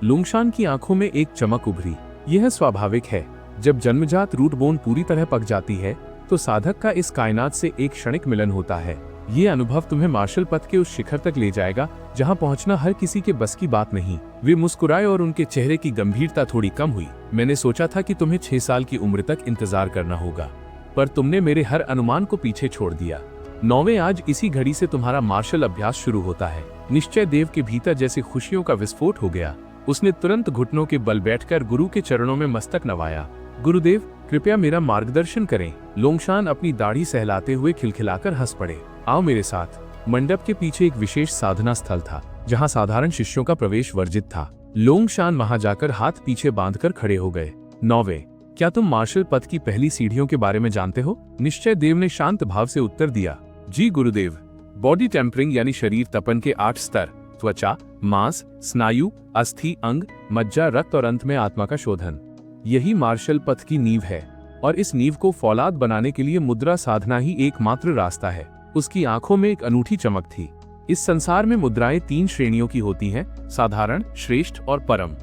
लोंगशान की आंखों में एक चमक उभरी। यह स्वाभाविक है, जब जन्मजात रूट बोन पूरी तरह पक जाती है तो साधक का इस कायनात से एक क्षणिक मिलन होता है। ये अनुभव तुम्हें मार्शल पथ के उस शिखर तक ले जाएगा जहां पहुंचना हर किसी के बस की बात नहीं। वे मुस्कुराए और उनके चेहरे की गंभीरता थोड़ी कम हुई। मैंने सोचा था कि तुम्हें 6 साल की उम्र तक इंतजार करना होगा, पर तुमने मेरे हर अनुमान को पीछे छोड़ दिया। 9वें आज इसी घड़ी से तुम्हारा मार्शल अभ्यास शुरू होता है। निश्चय देव के भीतर जैसे खुशियों का विस्फोट हो गया। उसने तुरंत घुटनों के बल बैठकर गुरु के चरणों में मस्तक नवाया। गुरुदेव, कृपया मेरा मार्गदर्शन करें। लोंगशान अपनी दाढ़ी सहलाते हुए खिलखिलाकर हंस पड़े। आओ मेरे साथ। मंडप के पीछे एक विशेष साधना स्थल था, जहां साधारण शिष्यों का प्रवेश वर्जित था। लोंगशान वहां जाकर हाथ पीछे बांधकर खड़े हो गए। 9वें, क्या तुम मार्शल पथ की पहली सीढ़ियों के बारे में जानते हो? निश्चय देव ने शांत भाव से उत्तर दिया। जी गुरुदेव। बॉडी टेम्परिंग यानी शरीर तपन के 8 स्तर, त्वचा, मांस, स्नायु, अस्थि, अंग, मज्जा, रक्त और अंत में आत्मा का शोधन। यही मार्शल पथ की नींव है, और इस नींव को फौलाद बनाने के लिए मुद्रा साधना ही एकमात्र रास्ता है। उसकी आंखों में एक अनूठी चमक थी। इस संसार में मुद्राएं 3 श्रेणियों की होती हैं, साधारण, श्रेष्ठ और परम।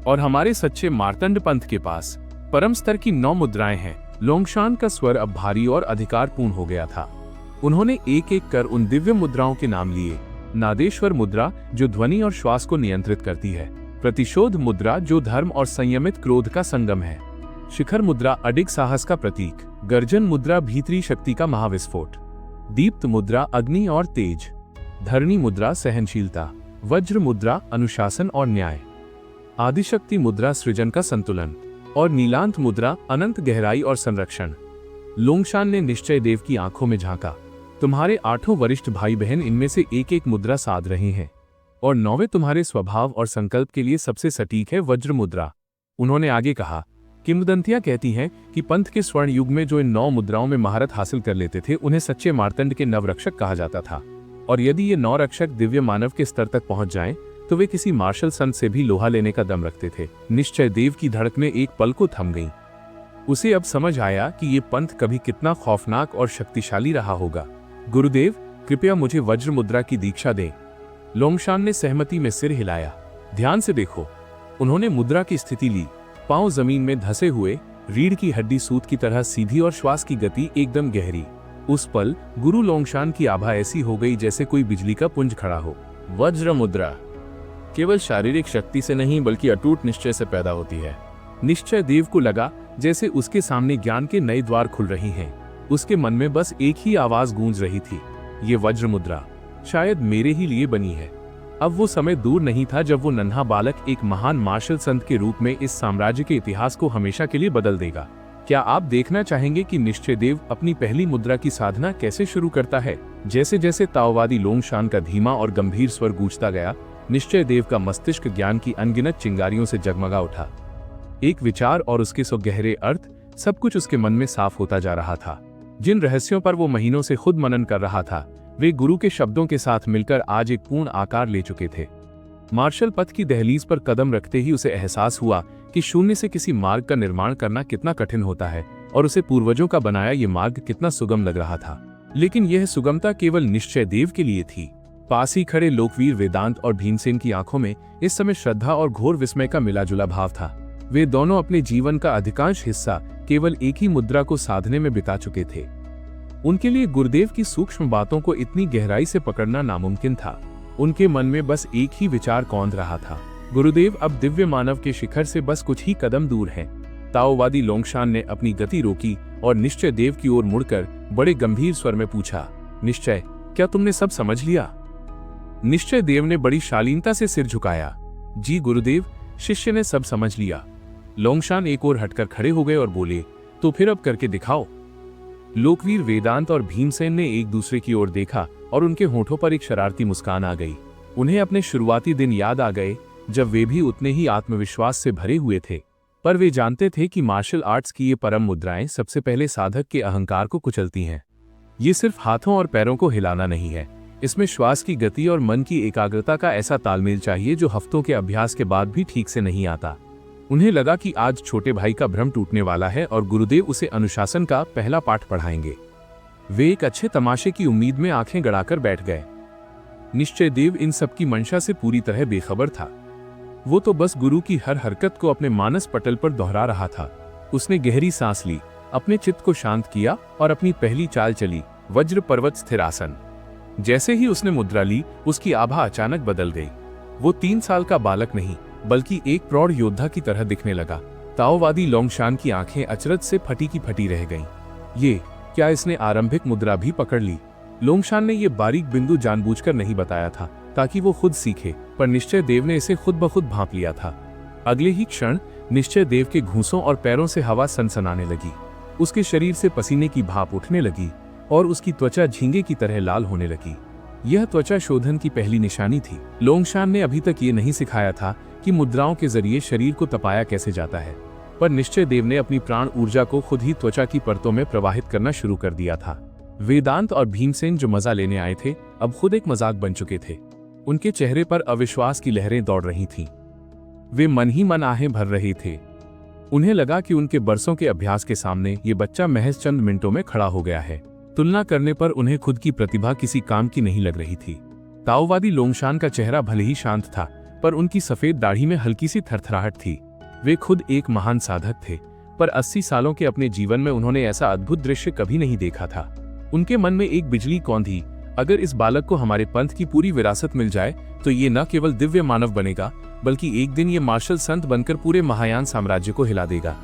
और हमारे सच्चे मार्तंड पंथ के पास परम स्तर की 9 मुद्राएं हैं। लोंगशान का स्वर अब भारी और अधिकारपूर्ण हो गया था। उन्होंने एक एक कर उन दिव्य मुद्राओं के नाम लिए। नादेश्वर मुद्रा, जो ध्वनि और श्वास को नियंत्रित करती है। प्रतिशोध मुद्रा, जो धर्म और संयमित क्रोध का संगम है। शिखर मुद्रा, अडिग साहस का प्रतीक। गर्जन मुद्रा, भीतरी शक्ति का महाविस्फोट। दीप्त मुद्रा, अग्नि और तेज। धरणी मुद्रा, सहनशीलता। वज्र मुद्रा, अनुशासन और न्याय। आदिशक्ति मुद्रा, सृजन का संतुलन। और नीलांत मुद्रा, अनंत गहराई और संरक्षण। लोंगशान ने निश्चय देव की आंखों में झांका। तुम्हारे 8 वरिष्ठ भाई बहन इनमें से एक एक मुद्रा साध रहे हैं, और 9वें तुम्हारे स्वभाव और संकल्प के लिए सबसे सटीक है वज्र मुद्रा। उन्होंने आगे कहा, किंवदंतियां कहती हैं कि पंथ के स्वर्ण युग में जो इन 9 मुद्राओं में महारत हासिल कर लेते थे, उन्हें सच्चे मार्तंड के नवरक्षक कहा जाता था। और यदि ये 9 रक्षक दिव्य मानव के स्तर तक पहुंच जाएं, तो वे किसी मार्शल संत से भी लोहा लेने का दम रखते थे। निश्चय देव की धड़कनें एक पल को थम गईं। उसे अब समझ आया कि ये पंथ कभी कितना खौफनाक और शक्तिशाली रहा होगा। गुरुदेव, कृपया मुझे वज्र मुद्रा की दीक्षा दें। लोंगशान ने सहमति में सिर हिलाया। ध्यान से देखो। उन्होंने मुद्रा की स्थिति ली। पांव जमीन में धंसे हुए, रीढ़ की हड्डी सूत की तरह सीधी और श्वास की गति एकदम गहरी। उस पल गुरु लोंगशान की आभा ऐसी हो गई जैसे कोई बिजली का पुंज खड़ा हो। वज्र मुद्रा केवल शारीरिक शक्ति से नहीं बल्कि अटूट निश्चय से पैदा होती है। निश्चय देव को लगा जैसे उसके सामने ज्ञान के नए द्वार खुल रही हैं। उसके मन में बस एक ही आवाज गूंज रही थी, ये वज्र मुद्रा शायद मेरे ही लिए बनी है। अब वो समय दूर नहीं था जब वो नन्हा बालक एक महान मार्शल संत के रूप में इस साम्राज्य के इतिहास को हमेशा के लिए बदल देगा। क्या आप देखना चाहेंगे कि निश्चय देव अपनी पहली मुद्रा की साधना कैसे शुरू करता है? जैसे जैसे ताओवादी लोंगशान का धीमा और गंभीर स्वर गूंजता गया, निश्चय देव का मस्तिष्क ज्ञान की अनगिनत चिंगारियों से जगमगा उठा। एक विचार और उसके सो गहरे अर्थ, सब कुछ उसके मन में साफ होता जा रहा था। जिन रहस्यों पर वो महीनों से खुद मनन कर रहा था, वे गुरु के शब्दों के साथ मिलकर आज एक पूर्ण आकार ले चुके थे। मार्शल पथ की दहलीज पर कदम रखते ही उसे एहसास हुआ कि शून्य से किसी मार्ग का निर्माण करना कितना कठिन होता है, और उसे पूर्वजों का बनाया ये मार्ग कितना सुगम लग रहा था। लेकिन यह सुगमता केवल निश्चय देव के लिए थी। पास ही खड़े लोकवीर वेदांत और भीमसेन की आंखों में इस समय श्रद्धा और घोर विस्मय का मिलाजुला भाव था। वे दोनों अपने जीवन का अधिकांश हिस्सा केवल एक ही मुद्रा को साधने में बिता चुके थे। उनके लिए गुरुदेव की सूक्ष्म बातों को इतनी गहराई से पकड़ना नामुमकिन था। उनके मन में बस एक ही विचार कौंध रहा था, गुरुदेव अब दिव्य मानव के शिखर से बस कुछ ही कदम दूर हैं। ताओवादी लोंगशान ने अपनी गति रोकी और निश्चय देव की ओर मुड़कर बड़े गंभीर स्वर में पूछा, निश्चय, क्या तुमने सब समझ लिया? निश्चय देव ने बड़ी शालीनता से सिर झुकाया। जी गुरुदेव, शिष्य ने सब समझ लिया। लोंगशान एक ओर हटकर खड़े हो गए और बोले, तो फिर अब करके दिखाओ। लोकवीर वेदांत और भीमसेन ने एक दूसरे की ओर देखा और उनके होठों पर एक शरारती मुस्कान आ गई। उन्हें अपने शुरुआती दिन याद आ गए जब वे भी उतने ही आत्मविश्वास से भरे हुए थे। पर वे जानते थे कि मार्शल आर्ट्स की ये परम मुद्राएं सबसे पहले साधक के अहंकार को कुचलती हैं। ये सिर्फ हाथों और पैरों को हिलाना नहीं है, इसमें श्वास की गति और मन की एकाग्रता का ऐसा तालमेल चाहिए जो हफ्तों के अभ्यास के बाद भी ठीक से नहीं आता। उन्हें लगा कि आज छोटे भाई का भ्रम टूटने वाला है और गुरुदेव उसे अनुशासन का पहला पाठ पढ़ाएंगे। वे एक अच्छे तमाशे की उम्मीद में आंखें गड़ाकर बैठ गए। निश्चय देव इन सब की मंशा से पूरी तरह बेखबर था। वो तो बस गुरु की हर हरकत को अपने मानस पटल पर दोहरा रहा था। उसने गहरी सांस ली, अपने चित्त को शांत किया और अपनी पहली चाल चली, वज्र पर्वत स्थिरासन। जैसे ही उसने मुद्रा ली, उसकी आभा अचानक बदल गई। वो 3 साल का बालक नहीं बल्कि एक प्रौढ़ योद्धा की तरह दिखने लगा। ताओवादी लोंगशान की आंखें अचरज से फटी की फटी रह गईं। ये क्या इसने आरंभिक मुद्रा भी पकड़ ली? लोंगशान ने ये बारीक बिंदु जानबूझकर नहीं बताया था ताकि वो खुद सीखे, पर निश्चय देव ने इसे खुद ब खुद भांप लिया था। अगले ही क्षण निश्चय देव के घूंसों और पैरों से हवा सनसनाने लगी। उसके शरीर से पसीने की भाप उठने लगी और उसकी त्वचा झींगे की तरह लाल होने लगी। यह त्वचा शोधन की पहली निशानी थी। लोंगशान ने अभी तक ये नहीं सिखाया था कि मुद्राओं के जरिए शरीर को तपाया कैसे जाता है, पर निश्चय देव ने अपनी प्राण ऊर्जा को खुद ही त्वचा की परतों में प्रवाहित करना शुरू कर दिया था। वेदांत और भीमसेन जो मजा लेने आए थे, अब खुद एक मजाक बन चुके थे। उनके चेहरे पर अविश्वास की लहरें दौड़ रही थीं। वे मन ही मन आहें भर रहे थे। उन्हें लगा कि उनके बरसों के अभ्यास के सामने ये बच्चा महज चंद मिनटों में खड़ा हो गया है। तुलना करने पर उन्हें खुद की प्रतिभा किसी काम की नहीं लग रही थी। ताओवादी लोंगशान का चेहरा भले ही शांत था, पर उनकी सफेद दाढ़ी में हल्की सी थरथराहट थी। वे खुद एक महान साधक थे, पर 80 सालों के अपने जीवन में उन्होंने ऐसा अद्भुत दृश्य कभी नहीं देखा था। उनके मन में एक बिजली कौंधी, अगर इस बालक को हमारे पंथ की पूरी विरासत मिल जाए तो ये न केवल दिव्य मानव बनेगा, बल्कि एक दिन ये मार्शल संत बनकर पूरे महायान साम्राज्य को हिला देगा।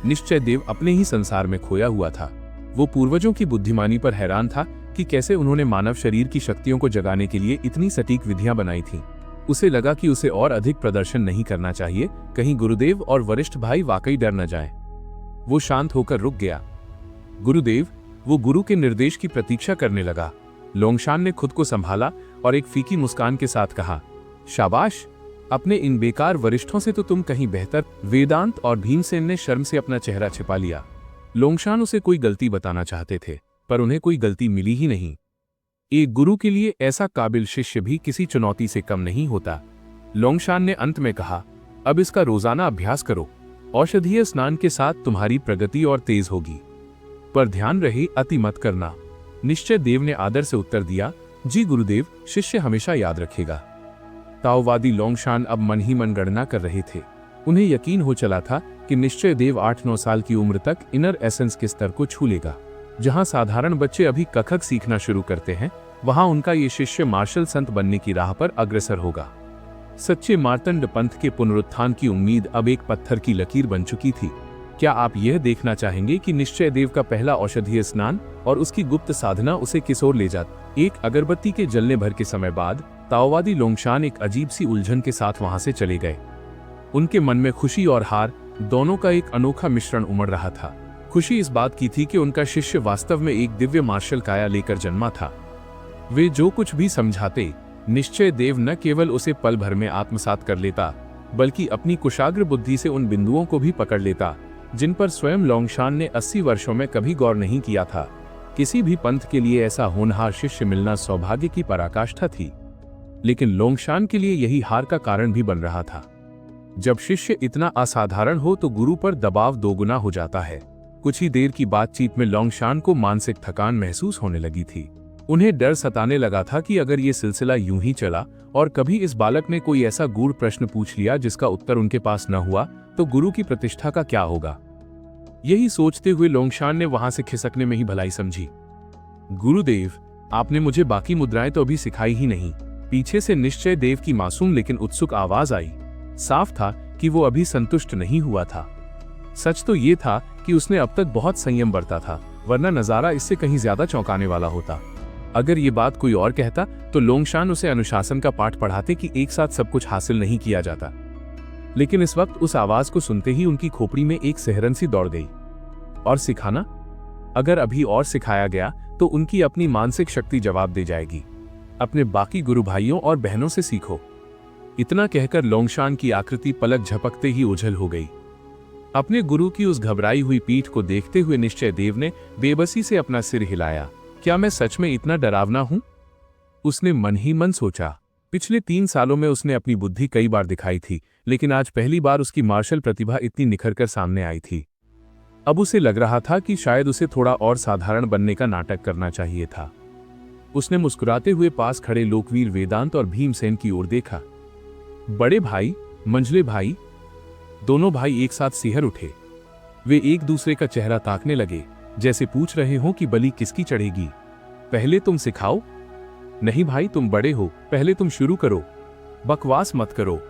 निश्चय देव अपने ही संसार में खोया हुआ था। वो पूर्वजों की बुद्धिमानी पर हैरान था कि कैसे उन्होंने मानव शरीर की शक्तियों को जगाने के लिए इतनी सटीक विधियां बनाई थीं। उसे लगा कि उसे और अधिक प्रदर्शन नहीं करना चाहिए, कहीं गुरुदेव और वरिष्ठ भाई वाकई डर न जाएं। वो शांत होकर रुक गया। गुरुदेव, वो गुरु के निर्देश की प्रतीक्षा करने लगा। लोंगशान ने खुद को संभाला और एक फीकी मुस्कान के साथ कहा, शाबाश, अपने इन बेकार वरिष्ठों से तो तुम कहीं बेहतर। वेदांत और भीमसेन ने शर्म से अपना चेहरा छिपा लिया। लोंगशान उसे कोई गलती बताना चाहते थे, पर उन्हें कोई गलती मिली ही नहीं। एक गुरु के लिए ऐसा काबिल शिष्य भी किसी चुनौती से कम नहीं होता। लोंगशान ने अंत में कहा, अब इसका रोजाना अभ्यास करो। औषधीय स्नान के साथ तुम्हारी प्रगति और तेज होगी, पर ध्यान रहे अति मत करना। निश्चय देव ने आदर से उत्तर दिया, जी गुरुदेव, शिष्य हमेशा याद रखेगा। ताओवादी लोंगशान अब मन ही मन गणना कर रहे थे। उन्हें यकीन हो चला था कि निश्चय देव 8-9 साल की उम्र तक इनर एसेंस के स्तर को छू लेगा। जहां साधारण बच्चे अभी कथक सीखना शुरू करते हैं, वहां उनका ये शिष्य मार्शल संत बनने की राह पर अग्रसर होगा। सच्चे मार्तंड पंथ के पुनरुत्थान की उम्मीद अब एक पत्थर की लकीर बन चुकी थी। क्या आप यह देखना चाहेंगे कि निश्चय देव का पहला औषधीय स्नान और उसकी गुप्त साधना उसे किस ओर ले जाती? एक अगरबत्ती के जलने भर के समय बाद ताओवादी लोंगशान एक अजीब सी उलझन के साथ वहां से चले गए। उनके मन में खुशी और हार दोनों का एक अनोखा मिश्रण उमड़ रहा था। खुशी इस बात की थी कि उनका शिष्य वास्तव में एक दिव्य मार्शल काया लेकर जन्मा था। वे जो कुछ भी समझाते, निश्चय देव न केवल उसे पल भर में आत्मसात कर लेता, बल्कि अपनी कुशाग्र बुद्धि से उन बिंदुओं को भी पकड़ लेता जिन पर स्वयं लोंगशान ने 80 वर्षों में कभी गौर नहीं किया था। किसी भी पंथ के लिए ऐसा होनहार शिष्य मिलना सौभाग्य की पराकाष्ठा थी, लेकिन लोंगशान के लिए यही हार का कारण भी बन रहा था। जब शिष्य इतना असाधारण हो तो गुरु पर दबाव दोगुना हो जाता है। कुछ ही देर की बातचीत में लोंगशान को मानसिक थकान महसूस होने लगी थी। उन्हें डर सताने लगा था कि अगर ये सिलसिला यूं ही चला और कभी इस बालक ने कोई ऐसा गूढ़ प्रश्न पूछ लिया जिसका उत्तर उनके पास न हुआ, तो गुरु की प्रतिष्ठा का क्या होगा। यही सोचते हुए लोंगशान ने वहां से खिसकने में ही भलाई समझी। गुरुदेव, आपने मुझे बाकी मुद्राएं तो अभी सिखाई ही नहीं। पीछे से निश्चय देव की मासूम लेकिन उत्सुक आवाज आई। साफ था कि वो अभी संतुष्ट नहीं हुआ था। सच तो ये था कि उसने अब तक बहुत संयम बरता था, वरना नजारा इससे कहीं ज्यादा चौंकाने वाला होता। अगर ये बात कोई और कहता तो लोंगशान उसे अनुशासन का पाठ पढ़ाते कि एक साथ सब कुछ हासिल नहीं किया जाता। लेकिन इस वक्त उस आवाज को सुनते ही उनकी खोपड़ी में एक सिहरन सी दौड़ गई। और सिखाना? अगर अभी और सिखाया गया तो उनकी अपनी मानसिक शक्ति जवाब दे जाएगी। अपने बाकी गुरु भाइयों और बहनों से सीखो। इतना कहकर लोंगशान की आकृति पलक झपकते ही ओझल हो गई। अपने गुरु की उस घबराई हुई पीठ को देखते हुए निश्चय देव ने बेबसी से अपना सिर हिलाया। क्या मैं सच में इतना डरावना हूं? उसने मन ही मन सोचा। पिछले 3 सालों में उसने अपनी बुद्धि कई बार दिखाई थी, लेकिन आज पहली बार उसकी मार्शल प्रतिभा इतनी निखरकर सामने आई थी। अब उसे लग रहा था कि शायद उसे थोड़ा और साधारण बनने का नाटक करना चाहिए था। उसने मुस्कुराते हुए पास खड़े लोकवीर वेदांत और भीमसेन की ओर देखा। बड़े भाई, मंझले भाई, दोनों भाई एक साथ सिहर उठे। वे एक दूसरे का चेहरा ताकने लगे, जैसे पूछ रहे हों कि बलि किसकी चढ़ेगी। पहले तुम सिखाओ। नहीं भाई, तुम बड़े हो, पहले तुम शुरू करो। बकवास मत करो।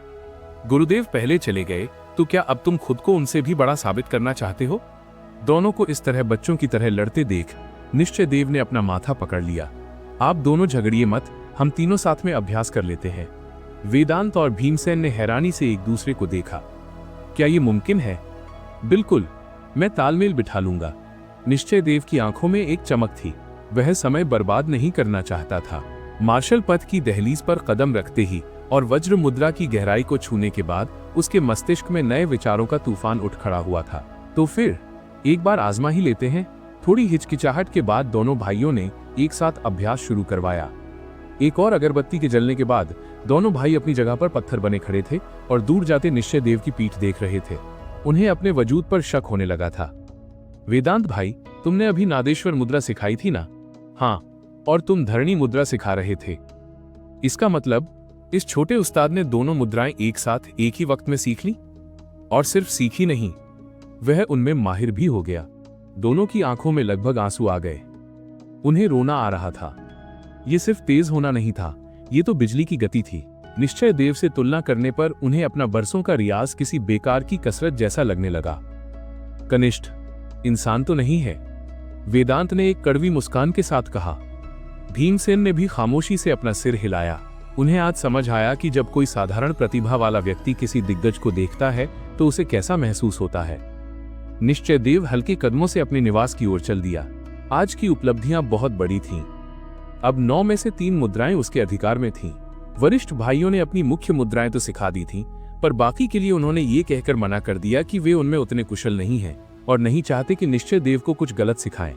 गुरुदेव पहले चले गए तो क्या अब तुम खुद को उनसे भी बड़ा साबित करना चाहते हो? दोनों को इस तरह बच्चों की तरह लड़ते देख निश्चय देव ने अपना माथा पकड़ लिया। आप दोनों झगड़िए मत, हम तीनों साथ में अभ्यास कर लेते हैं। वेदांत और भीमसेन ने हैरानी से एक दूसरे को देखा। क्या ये मुमकिन है? बिल्कुल, मैं तालमेल बिठा लूंगा। निश्चय देव की आंखों में एक चमक थी। वह समय बर्बाद नहीं करना चाहता था। मार्शल पथ की दहलीज पर कदम रखते ही और वज्र मुद्रा की गहराई को छूने के बाद उसके मस्तिष्क में नए विचारों का तूफान उठ खड़ा हुआ था। तो फिर एक बार आजमा ही लेते हैं। थोड़ी हिचकिचाहट के बाद दोनों भाइयों ने एक साथ अभ्यास शुरू करवाया। एक और अगरबत्ती के जलने के बाद दोनों भाई अपनी जगह पर पत्थर बने खड़े थे और दूर जाते निश्चय देव की पीठ देख रहे थे। उन्हें अपने वजूद पर शक होने लगा था। वेदांत भाई, तुमने अभी नादेश्वर मुद्रा सिखाई थी ना? हाँ, और तुम धरणी मुद्रा सिखा रहे थे। इसका मतलब इस छोटे उस्ताद ने दोनों मुद्राएं एक साथ एक ही वक्त में सीख ली। और सिर्फ सीखी नहीं, वह उनमें माहिर भी हो गया। दोनों की आंखों में लगभग आंसू आ गए। उन्हें रोना आ रहा था। ये सिर्फ तेज होना नहीं था, ये तो बिजली की गति थी। निश्चय देव से तुलना करने पर उन्हें अपना बरसों का रियाज किसी बेकार की कसरत जैसा लगने लगा। कनिष्ठ इंसान तो नहीं है, वेदांत ने एक कड़वी मुस्कान के साथ कहा। भीमसेन ने भी खामोशी से अपना सिर हिलाया। उन्हें आज समझ आया कि जब कोई साधारण प्रतिभा वाला व्यक्ति किसी दिग्गज को देखता है तो उसे कैसा महसूस होता है। निश्चय देव हल्के कदमों से अपने निवास की ओर चल दिया। आज की उपलब्धियां बहुत बड़ी थीं। अब 9 में से 3 मुद्राएं उसके अधिकार में थीं। वरिष्ठ भाइयों ने अपनी मुख्य मुद्राएं तो सिखा दी थीं, पर बाकी के लिए उन्होंने ये कहकर मना कर दिया कि वे उनमें उतने कुशल नहीं हैं और नहीं चाहते कि निश्चय देव को कुछ गलत सिखाएं।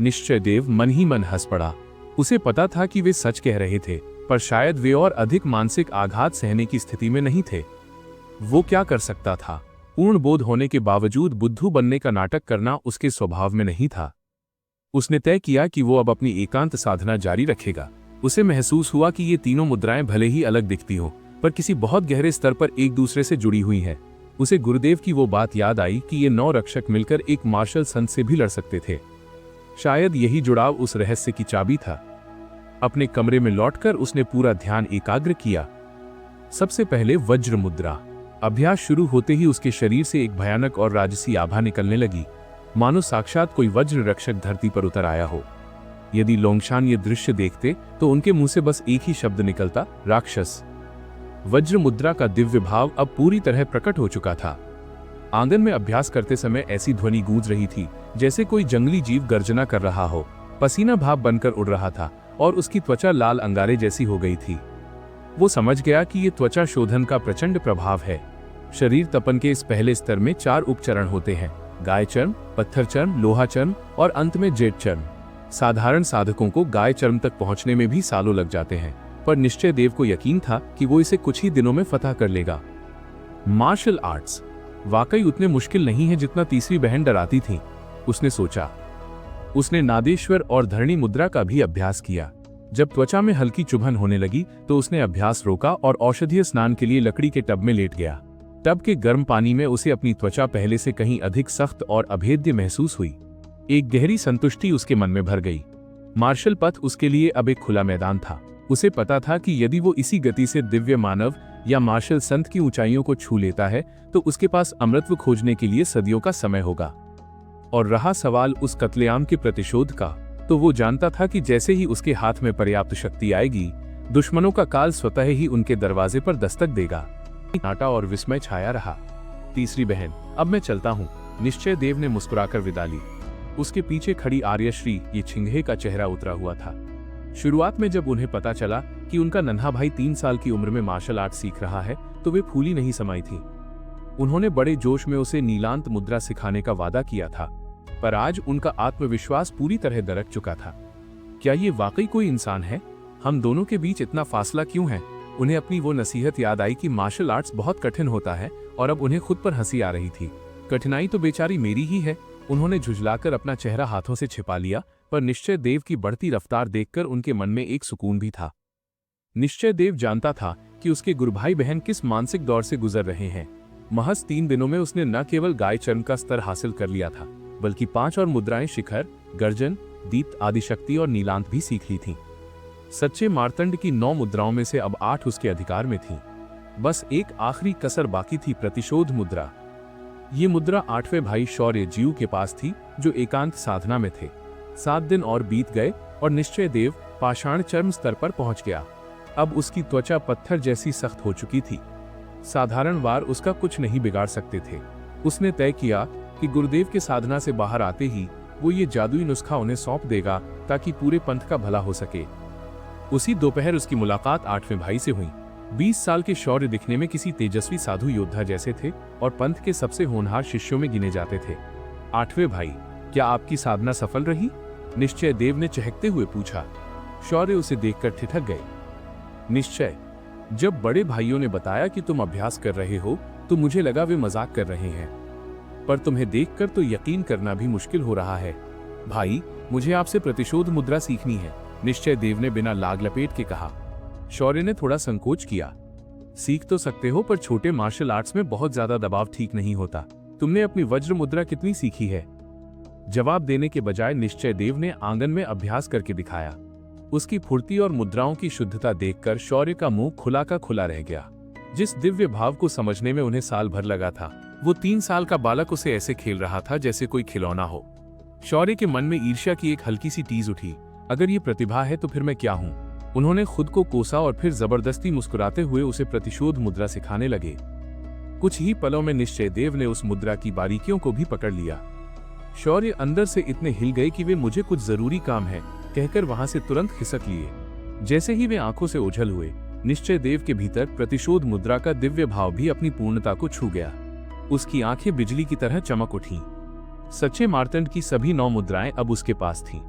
निश्चय देव मन ही मन हंस पड़ा। उसे पता था कि वे सच कह रहे थे, पर शायद वे और अधिक मानसिक आघात सहने की स्थिति में नहीं थे। वो क्या कर सकता था? पूर्ण बोध होने के बावजूद बुद्धू बनने का नाटक करना उसके स्वभाव में नहीं था। उसने तय किया कि वो अब अपनी एकांत साधना जारी रखेगा। उसे महसूस हुआ कि ये तीनों मुद्राएं भले ही अलग दिखती हो, पर किसी बहुत गहरे स्तर पर एक दूसरे से जुड़ी हुई हैं। उसे गुरुदेव की वो बात याद आई कि ये 9 रक्षक मिलकर एक मार्शल संत से भी लड़ सकते थे। शायद यही जुड़ाव उस रहस्य की चाबी था। अपने कमरे में लौटकर उसने पूरा ध्यान एकाग्र किया। सबसे पहले वज्र मुद्रा। अभ्यास शुरू होते ही उसके शरीर से एक भयानक और राजसी आभा निकलने लगी, मानो साक्षात कोई वज्र रक्षक धरती पर उतर आया हो। यदि लोंगशान ये दृश्य देखते तो उनके मुंह से बस एक ही शब्द निकलता, राक्षस। वज्र मुद्रा का दिव्य भाव अब पूरी तरह प्रकट हो चुका था। आंगन में अभ्यास करते समय ऐसी ध्वनि गूंज रही थी जैसे कोई जंगली जीव गर्जना कर रहा हो। पसीना भाप बनकर उड़ रहा था और उसकी त्वचा लाल अंगारे जैसी हो गई थी। वो समझ गया कि ये त्वचा शोधन का प्रचंड प्रभाव है। शरीर तपन के इस पहले स्तर में 4 उपचरण होते हैं: गाय चर्म, पत्थर चर्म, लोहा चर्म और अंत में जेड चर्म। साधारण साधकों को गाय चर्म तक पहुंचने में भी सालों लग जाते हैं, पर निश्चय देव को यकीन था कि वो इसे कुछ ही दिनों में फतह कर लेगा। मार्शल आर्ट्स वाकई उतने मुश्किल नहीं है जितना तीसरी बहन डराती थी, उसने सोचा। उसने नादेश्वर और धरणी मुद्रा का भी अभ्यास किया। जब त्वचा में हल्की चुभन होने लगी तो उसने अभ्यास रोका और औषधीय स्नान के लिए लकड़ी के टब में लेट गया। टब के गर्म पानी में उसे अपनी त्वचा पहले से कहीं अधिक सख्त और अभेद्य महसूस हुई। एक गहरी संतुष्टि उसके मन में भर गई। मार्शल पथ उसके लिए अब एक खुला मैदान था। उसे पता था कि यदि वो इसी गति से दिव्य मानव या मार्शल संत की ऊंचाइयों को छू लेता है तो उसके पास अमृतत्व खोजने के लिए सदियों का समय होगा। और रहा सवाल उस कत्लेआम के प्रतिशोध का, तो वो जानता था कि जैसे ही उसके हाथ में पर्याप्त शक्ति आएगी, दुश्मनों का काल स्वतः ही उनके दरवाजे पर दस्तक देगा। नाटा और विस्मय छाया रहा। तीसरी बहन, अब मैं चलता हूँ, निश्चय देव ने मुस्कुराकर विदा ली। उसके पीछे खड़ी आर्यश्री ये छिंघे का चेहरा उतरा हुआ था। शुरुआत में जब उन्हें पता चला कि उनका नन्हा भाई 3 साल की उम्र में मार्शल आर्ट सीख रहा है तो वे फूली नहीं समाई थी। उन्होंने बड़े जोश में उसे नीलांत मुद्रा सिखाने का वादा किया था, पर आज उनका आत्मविश्वास पूरी तरह दरक चुका था। क्या ये वाकई कोई इंसान है? हम दोनों के बीच इतना फासला क्यों है? उन्हें अपनी वो नसीहत याद आई कि मार्शल आर्ट्स बहुत कठिन होता है और अब उन्हें खुद पर हंसी आ रही थी। कठिनाई तो बेचारी मेरी ही है। उन्होंने झुंझलाकर अपना चेहरा हाथों से छिपा लिया, पर निश्चय देव की बढ़ती रफ्तार देखकर उनके मन में एक सुकून भी था। निश्चय देव जानता था कि उसके गुरुभाई बहन किस मानसिक दौर से गुजर रहे हैं। महज 3 दिनों में उसने न केवल गाय चर्म का स्तर हासिल कर लिया था, बल्कि 5 और मुद्राएं शिखर, गर्जन, दीप्त, आदिशक्ति और नीलांत भी सीख ली थीं। सच्चे मार्तंड की 9 मुद्राओं में से अब 8 उसके अधिकार में थीं। बस एक आखिरी कसर बाकी थी, प्रतिशोध मुद्रा। ये मुद्रा 8वें भाई शौर्य जीव के पास थी, जो एकांत साधना में थे। 7 दिन और बीत गए और निश्चय देव पाषाण चर्म स्तर पर पहुंच गया। अब उसकी त्वचा पत्थर जैसी सख्त हो चुकी थी। साधारण वार उसका कुछ नहीं बिगाड़ सकते थे। उसने तय किया कि गुरुदेव के साधना से बाहर आते ही वो ये जादुई नुस्खा उन्हें सौंप देगा, ताकि पूरे पंथ का भला हो सके। उसी दोपहर उसकी मुलाकात 8वें भाई से हुई। 20 साल के शौर्य दिखने में किसी तेजस्वी साधु योद्धा जैसे थे और पंथ के सबसे होनहार शिष्यों में गिने जाते थे। 8वें भाई, क्या आपकी साधना सफल रही? निश्चय देव ने चहकते हुए पूछा। शौर्य उसे देखकर ठिठक गए। निश्चय, जब बड़े भाइयों ने बताया कि तुम अभ्यास कर रहे हो तो मुझे लगा वे मजाक कर रहे हैं, पर तुम्हें देखकर तो यकीन करना भी मुश्किल हो रहा है। भाई, मुझे आपसे प्रतिशोध मुद्रा सीखनी है, निश्चय देव ने बिना लाग लपेट के कहा। शौर्य ने थोड़ा संकोच किया। सीख तो सकते हो, पर छोटे मार्शल आर्ट्स में बहुत ज्यादा दबाव ठीक नहीं होता। तुमने अपनी वज्र मुद्रा कितनी सीखी है? जवाब देने के बजाय निश्चय देव ने आंगन में अभ्यास करके दिखाया। उसकी फुर्ती और मुद्राओं की शुद्धता देखकर शौर्य का मुंह खुला का खुला रह गया। जिस दिव्य भाव को समझने में उन्हें साल भर लगा था, वो 3 साल का बालक उसे ऐसे खेल रहा था जैसे कोई खिलौना हो। शौर्य के मन में ईर्ष्या की एक हल्की सी टीज उठी। अगर ये प्रतिभा है तो फिर मैं क्या हूं? उन्होंने खुद को कोसा और फिर जबरदस्ती मुस्कुराते हुए उसे प्रतिशोध मुद्रा सिखाने लगे। कुछ ही पलों में निश्चय देव ने उस मुद्रा की बारीकियों को भी पकड़ लिया। शौर्य अंदर से इतने हिल गए कि वे मुझे कुछ जरूरी काम है कहकर वहां से तुरंत खिसक लिए। जैसे ही वे आंखों से ओझल हुए, निश्चय देव के भीतर प्रतिशोध मुद्रा का दिव्य भाव भी अपनी पूर्णता को छू गया। उसकी आंखें बिजली की तरह चमक उठीं। सच्चे मार्तंड की सभी 9 मुद्राएं अब उसके पास थीं।